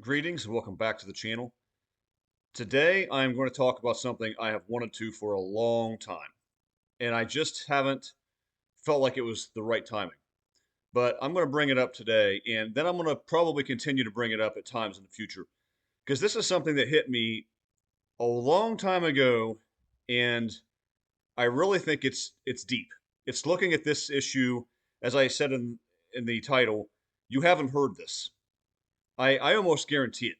Greetings and welcome back to the channel. Today I'm going to talk about something I have wanted to for a long time, and I just haven't felt like it was the right timing. But I'm going to bring it up today, and then I'm going to probably continue to bring it up at times in the future, because this is something that hit me a long time ago, and I really think it's deep. It's looking at this issue, as I said in the title, you haven't heard this. I almost guarantee it.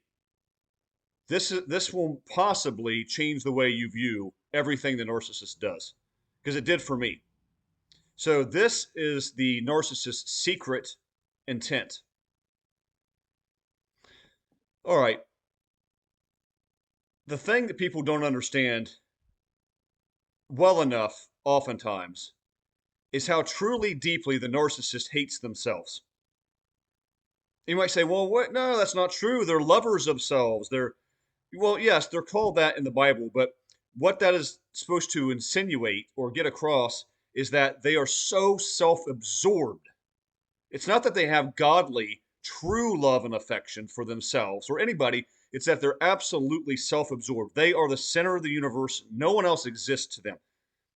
This will possibly change the way you view everything the narcissist does, because it did for me. So this is the narcissist's secret intent. All right, the thing that people don't understand well enough, oftentimes, is how truly deeply the narcissist hates themselves. You might say, "Well, what? No, that's not true. They're lovers of selves. Well, yes, they're called that in the Bible, but what that is supposed to insinuate or get across is that they are so self absorbed. It's not that they have godly, true love and affection for themselves or anybody, it's that they're absolutely self absorbed. They are the center of the universe. No one else exists to them.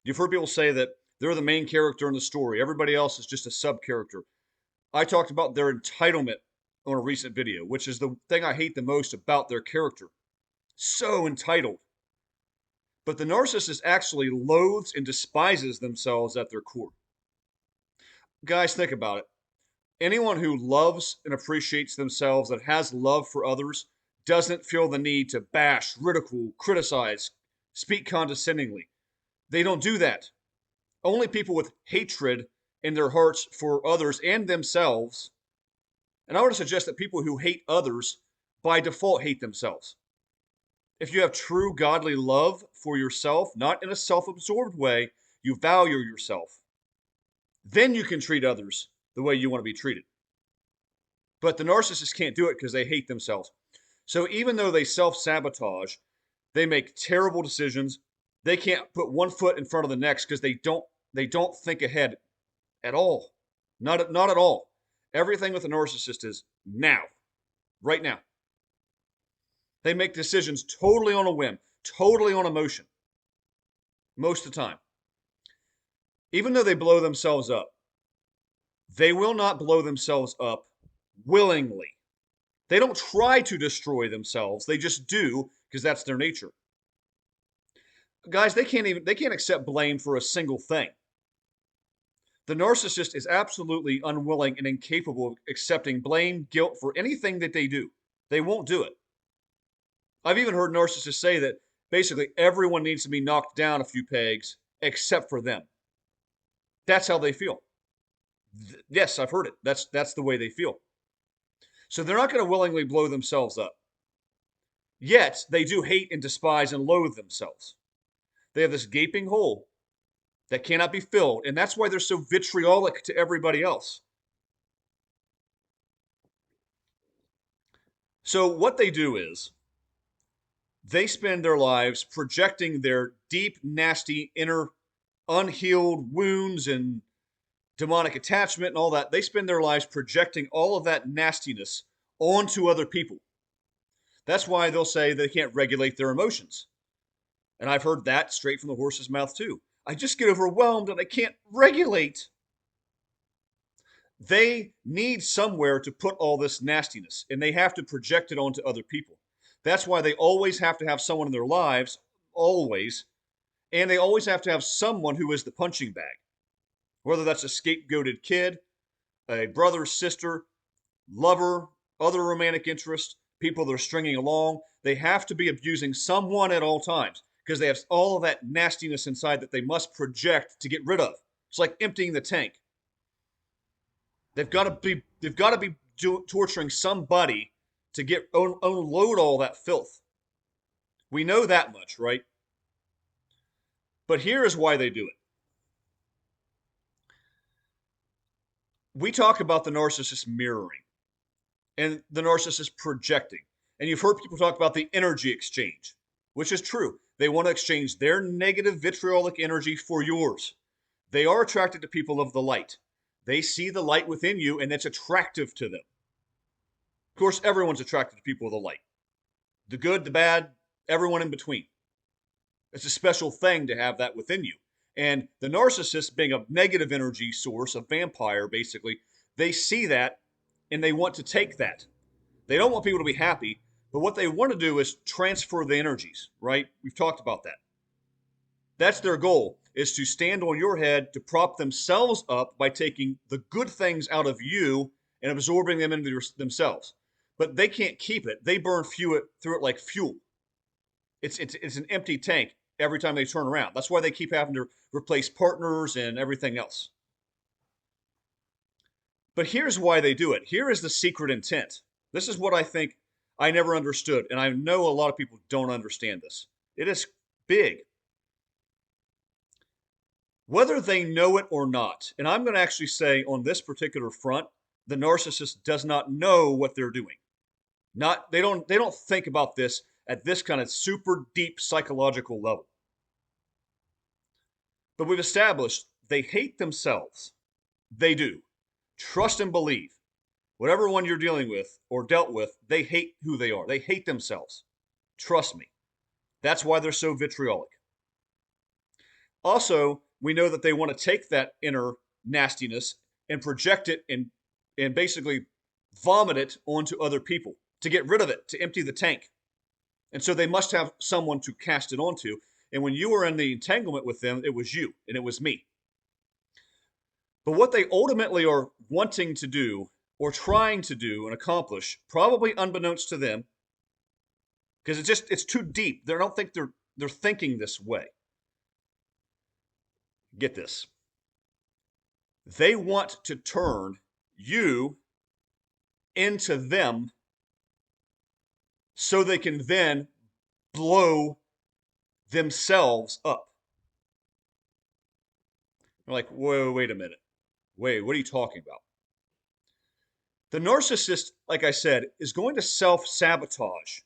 You've heard people say that they're the main character in the story, everybody else is just a sub character. I talked about their entitlement on a recent video, which is the thing I hate the most about their character. So entitled. But the narcissist actually loathes and despises themselves at their core. Guys, think about it. Anyone who loves and appreciates themselves, that has love for others, doesn't feel the need to bash, ridicule, criticize, speak condescendingly. They don't do that. Only people with hatred in their hearts for others and themselves, and I would suggest that people who hate others by default hate themselves. If you have true godly love for yourself, not in a self absorbed way, you value yourself, then you can treat others the way you want to be treated. But the narcissists can't do it because they hate themselves. So even though they self sabotage, they make terrible decisions. They can't put one foot in front of the next because they don't think ahead at all. Not at all. Everything with a narcissist is now, right now. They make decisions totally on a whim, totally on emotion, most of the time. Even though they blow themselves up, they will not blow themselves up willingly. They don't try to destroy themselves, they just do because that's their nature. Guys, they can't accept blame for a single thing. The narcissist is absolutely unwilling and incapable of accepting blame, guilt for anything that they do. They won't do it. I've even heard narcissists say that basically everyone needs to be knocked down a few pegs except for them. That's how they feel. Yes, I've heard it. That's the way they feel. So they're not going to willingly blow themselves up. Yet they do hate and despise and loathe themselves. They have this gaping hole that cannot be filled, and that's why they're so vitriolic to everybody else. So what they do is they spend their lives projecting their deep, nasty, inner, unhealed wounds and demonic attachment and all that. They spend their lives projecting all of that nastiness onto other people. That's why they'll say they can't regulate their emotions. And I've heard that straight from the horse's mouth too. I just get overwhelmed and I can't regulate. They need somewhere to put all this nastiness, and they have to project it onto other people. That's why they always have to have someone in their lives, always, and they always have to have someone who is the punching bag. Whether that's a scapegoated kid, a brother, sister, lover, other romantic interest, people they're stringing along, they have to be abusing someone at all times because they have all of that nastiness inside that they must project to get rid of. It's like emptying the tank. They've got to be torturing somebody to get unload all that filth. We know that much, right? But here is why they do it. We talk about the narcissist mirroring and the narcissist projecting. And you've heard people talk about the energy exchange, which is true. They want to exchange their negative vitriolic energy for yours. They are attracted to people of the light. They see the light within you and it's attractive to them. Of course, everyone's attracted to people with a light. The good, the bad, everyone in between. It's a special thing to have that within you. And the narcissist, being a negative energy source, a vampire basically, they see that and they want to take that. They don't want people to be happy, but what they want to do is transfer the energies, right? We've talked about that. That's their goal, is to stand on your head to prop themselves up by taking the good things out of you and absorbing them into themselves. But they can't keep it. They burn through it like fuel. It's an empty tank every time they turn around. That's why they keep having to replace partners and everything else. But here's why they do it. Here is the secret intent. This is what I think I never understood, and I know a lot of people don't understand this. It is big. Whether they know it or not, and I'm going to actually say on this particular front, the narcissist does not know what they're doing. They don't think about this at this kind of super deep psychological level. But we've established they hate themselves. They do. Trust and believe. Whatever one you're dealing with or dealt with, they hate who they are. They hate themselves. Trust me. That's why they're so vitriolic. Also, we know that they want to take that inner nastiness and project it and basically vomit it onto other people to get rid of it, to empty the tank. And so they must have someone to cast it onto. And when you were in the entanglement with them, it was you and it was me. But what they ultimately are wanting to do or trying to do and accomplish, probably unbeknownst to them, because it's too deep. They don't think they're thinking this way. Get this. They want to turn you into them so they can then blow themselves up. They're like, whoa, wait a minute. Wait, what are you talking about? The narcissist, like I said, is going to self-sabotage,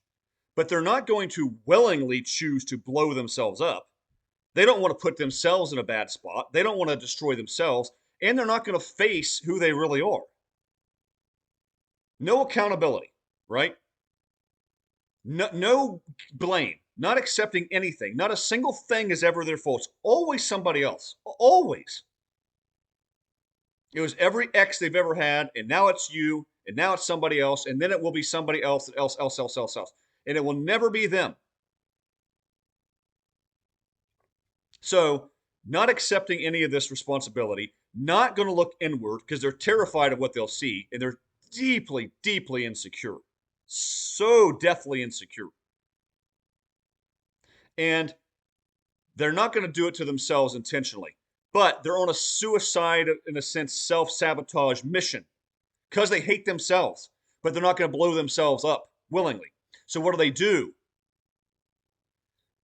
but they're not going to willingly choose to blow themselves up. They don't want to put themselves in a bad spot. They don't want to destroy themselves, and they're not going to face who they really are. No accountability, right? No blame, not accepting anything. Not a single thing is ever their fault. It's always somebody else. Always. It was every ex they've ever had, and now it's you, and now it's somebody else, and then it will be somebody else. And it will never be them. So, not accepting any of this responsibility, not going to look inward because they're terrified of what they'll see, and they're deeply, deeply insecure. So deathly insecure. And they're not going to do it to themselves intentionally, but they're on a suicide, in a sense, self-sabotage mission because they hate themselves, but they're not going to blow themselves up willingly. So what do?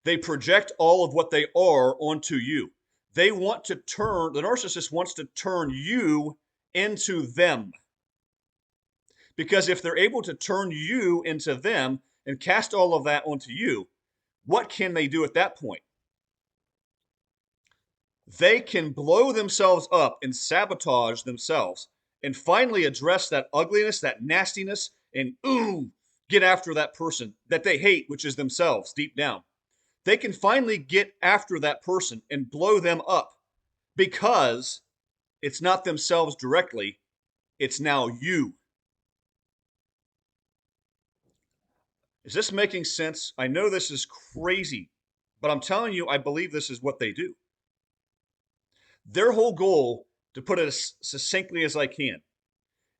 They project all of what they are onto you. The narcissist wants to turn you into them. Because if they're able to turn you into them and cast all of that onto you, what can they do at that point? They can blow themselves up and sabotage themselves and finally address that ugliness, that nastiness, and get after that person that they hate, which is themselves deep down. They can finally get after that person and blow them up because it's not themselves directly, it's now you. Is this making sense? I know this is crazy, but I'm telling you, I believe this is what they do. Their whole goal, to put it as succinctly as I can,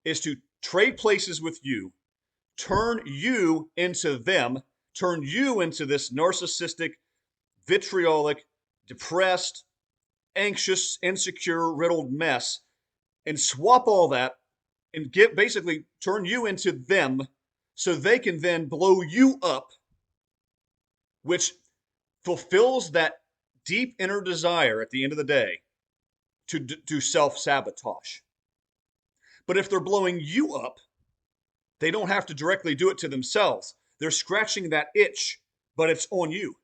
is to trade places with you, turn you into them, turn you into this narcissistic, vitriolic, depressed, anxious, insecure, riddled mess, and swap all that and basically turn you into them so they can then blow you up, which fulfills that deep inner desire at the end of the day to self-sabotage. But if they're blowing you up, they don't have to directly do it to themselves. They're scratching that itch, but it's on you.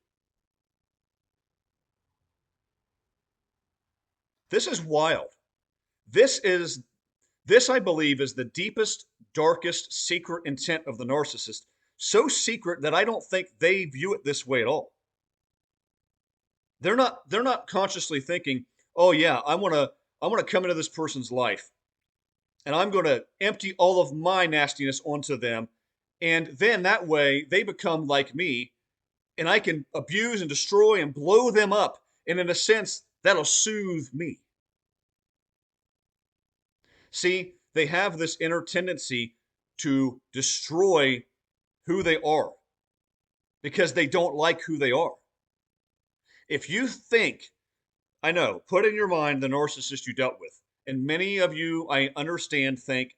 This is wild. This, I believe, is the deepest, darkest secret intent of the narcissist. So secret that I don't think they view it this way at all. They're not consciously thinking, "Oh yeah, I want to come into this person's life and I'm going to empty all of my nastiness onto them, and then that way they become like me and I can abuse and destroy and blow them up, and in a sense that'll soothe me." See, they have this inner tendency to destroy who they are because they don't like who they are. If you think, I know, put in your mind the narcissist you dealt with. And many of you, I understand, think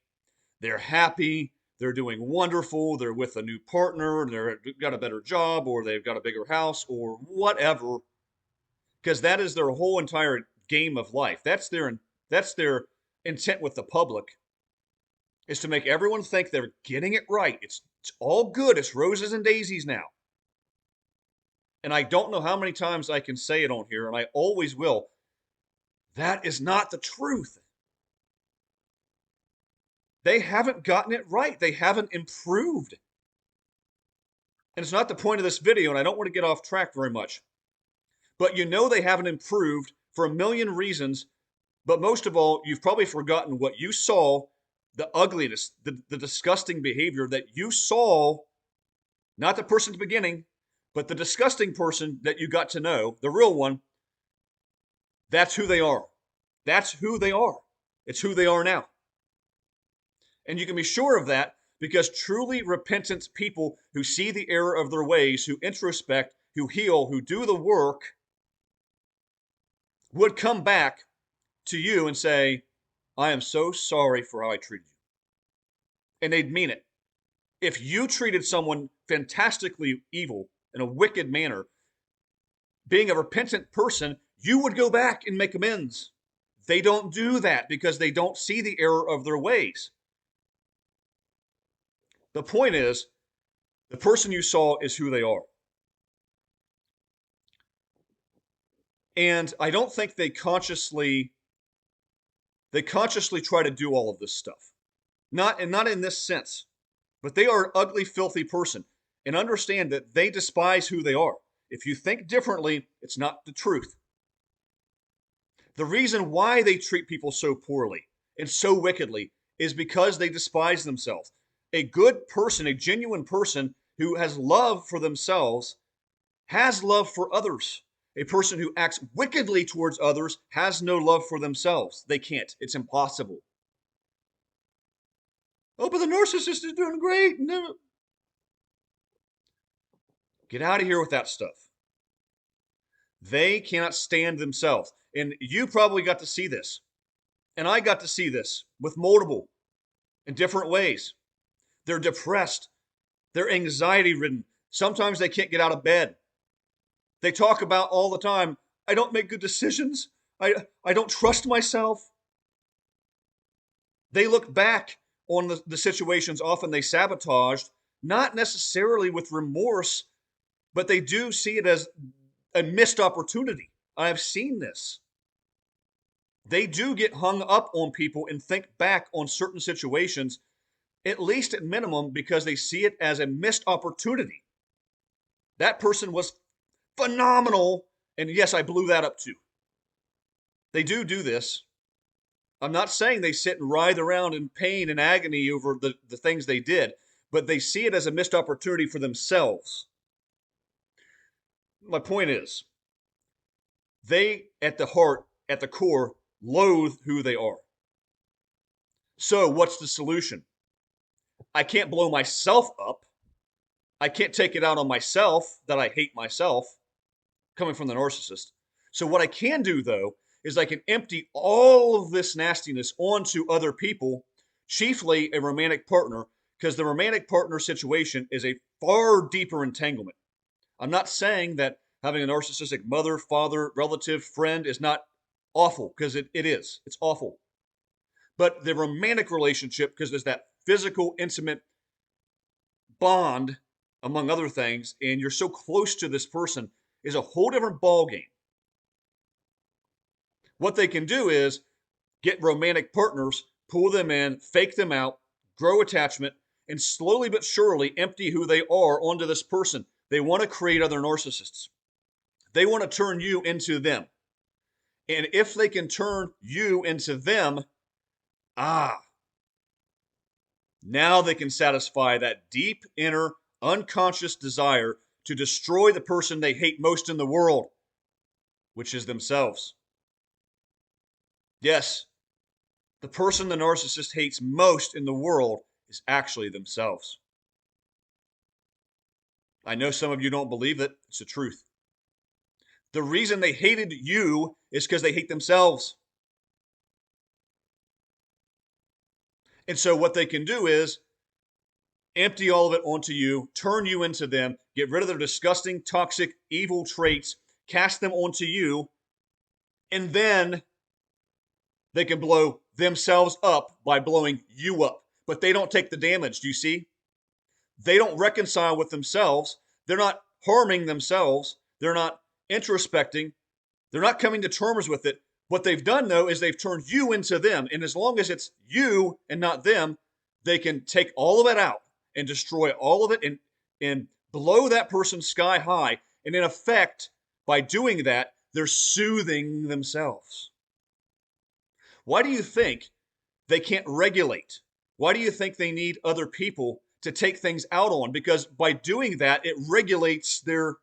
they're happy, they're doing wonderful, they're with a new partner, they've got a better job, or they've got a bigger house, or whatever, because that is their whole entire game of life. That's their intent with the public, is to make everyone think they're getting it right. It's all good. It's roses and daisies now. And I don't know how many times I can say it on here, and I always will. That is not the truth. They haven't gotten it right. They haven't improved. And it's not the point of this video, and I don't want to get off track very much. But you know they haven't improved for a million reasons. But most of all, you've probably forgotten what you saw, the ugliness, the disgusting behavior that you saw, not the person at the beginning, but the disgusting person that you got to know, the real one. That's who they are. That's who they are. It's who they are now. And you can be sure of that because truly repentant people who see the error of their ways, who introspect, who heal, who do the work, would come back to you and say, "I am so sorry for how I treated you." And they'd mean it. If you treated someone fantastically evil in a wicked manner, being a repentant person, you would go back and make amends. They don't do that because they don't see the error of their ways. The point is, the person you saw is who they are. And I don't think they consciously try to do all of this stuff. Not in this sense. But they are an ugly, filthy person. And understand that they despise who they are. If you think differently, it's not the truth. The reason why they treat people so poorly and so wickedly is because they despise themselves. A good person, a genuine person who has love for themselves, has love for others. A person who acts wickedly towards others has no love for themselves. They can't. It's impossible. "Oh, but the narcissist is doing great." No. Get out of here with that stuff. They cannot stand themselves. And you probably got to see this. And I got to see this with multiple in different ways. They're depressed. They're anxiety ridden. Sometimes they can't get out of bed. They talk about all the time, "I don't make good decisions. I don't trust myself." They look back on the situations often they sabotaged, not necessarily with remorse, but they do see it as a missed opportunity. I've seen this. They do get hung up on people and think back on certain situations, at least at minimum, because they see it as a missed opportunity. That person was phenomenal, and yes, I blew that up too. They do this. I'm not saying they sit and writhe around in pain and agony over the things they did, but they see it as a missed opportunity for themselves. My point is, they, at the heart, at the core, loathe who they are. So what's the solution? I can't blow myself up. I can't take it out on myself that I hate myself, coming from the narcissist. So what I can do, though, is I can empty all of this nastiness onto other people, chiefly a romantic partner, because the romantic partner situation is a far deeper entanglement. I'm not saying that having a narcissistic mother, father, relative, friend is not awful, because it is. It's awful. But the romantic relationship, because there's that physical, intimate bond, among other things, and you're so close to this person, is a whole different ballgame. What they can do is get romantic partners, pull them in, fake them out, grow attachment, and slowly but surely empty who they are onto this person. They want to create other narcissists. They want to turn you into them. And if they can turn you into them, now they can satisfy that deep inner unconscious desire to destroy the person they hate most in the world, which is themselves. Yes, the person the narcissist hates most in the world is actually themselves. I know some of you don't believe it. It's the truth. The reason they hated you is because they hate themselves. And so what they can do is empty all of it onto you, turn you into them, get rid of their disgusting, toxic, evil traits, cast them onto you, and then they can blow themselves up by blowing you up. But they don't take the damage, do you see? They don't reconcile with themselves. They're not harming themselves. They're not introspecting. They're not coming to terms with it. What they've done, though, is they've turned you into them. And as long as it's you and not them, they can take all of it out and destroy all of it and blow that person sky high. And in effect, by doing that, they're soothing themselves. Why do you think they can't regulate? Why do you think they need other people to take things out on? Because by doing that, it regulates their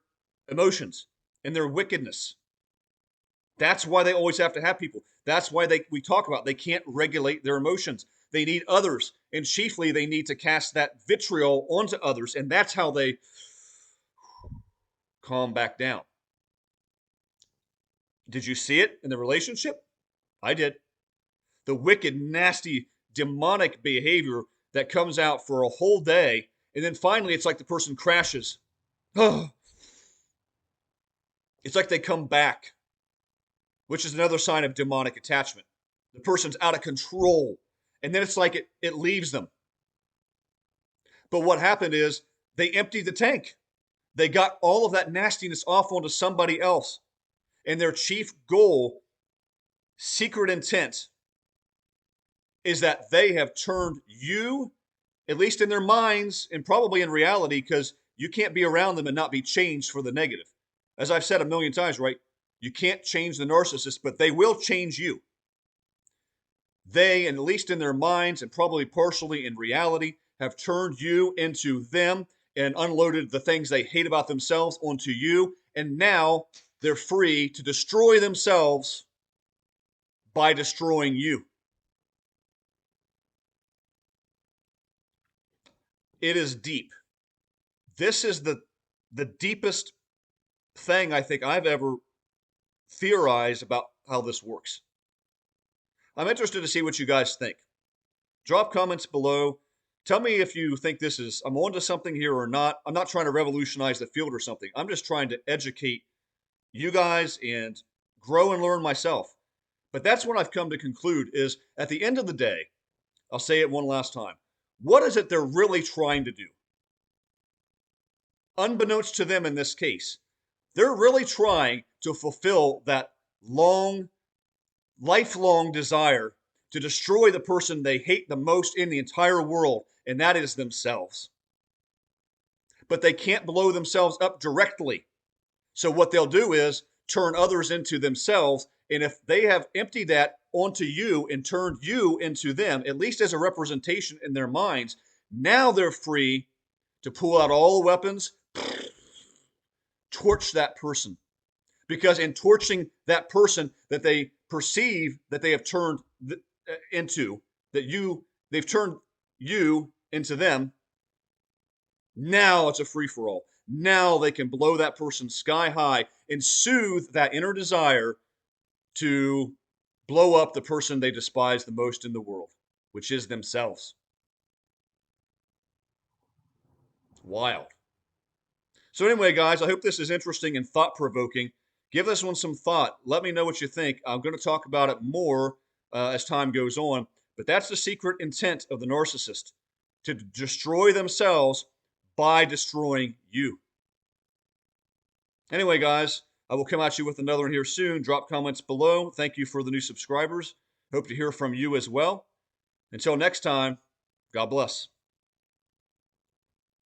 emotions and their wickedness. That's why they always have to have people. That's why we talk about they can't regulate their emotions. They need others, and chiefly they need to cast that vitriol onto others, and that's how they calm back down. Did you see it in the relationship? I did. The wicked, nasty, demonic behavior that comes out for a whole day, and then finally it's like the person crashes. It's like they come back, which is another sign of demonic attachment. The person's out of control, and then it's like it leaves them. But what happened is they emptied the tank. They got all of that nastiness off onto somebody else, and their chief goal, secret intent, is that they have turned you, at least in their minds and probably in reality, because you can't be around them and not be changed for the negative. As I've said a million times, right? You can't change the narcissist, but they will change you. They, and at least in their minds and probably partially in reality, have turned you into them and unloaded the things they hate about themselves onto you. And now they're free to destroy themselves by destroying you. It is deep. This is the deepest thing I think I've ever theorized about how this works. I'm interested to see what you guys think. Drop comments below. Tell me if you think I'm onto something here or not. I'm not trying to revolutionize the field or something. I'm just trying to educate you guys and grow and learn myself. But that's what I've come to conclude is at the end of the day, I'll say it one last time. What is it they're really trying to do? Unbeknownst to them in this case, they're really trying to fulfill that lifelong desire to destroy the person they hate the most in the entire world, and that is themselves. But they can't blow themselves up directly. So what they'll do is turn others into themselves, and if they have emptied that onto you and turned you into them, at least as a representation in their minds, now they're free to pull out all the weapons, torch that person. Because in torching that person that they perceive that they have turned into, they've turned you into them, now it's a free-for-all. Now they can blow that person sky high and soothe that inner desire to blow up the person they despise the most in the world, which is themselves. Wild. So anyway, guys, I hope this is interesting and thought-provoking. Give this one some thought. Let me know what you think. I'm going to talk about it more as time goes on. But that's the secret intent of the narcissist, to destroy themselves by destroying you. Anyway, guys, I will come at you with another one here soon. Drop comments below. Thank you for the new subscribers. Hope to hear from you as well. Until next time, God bless.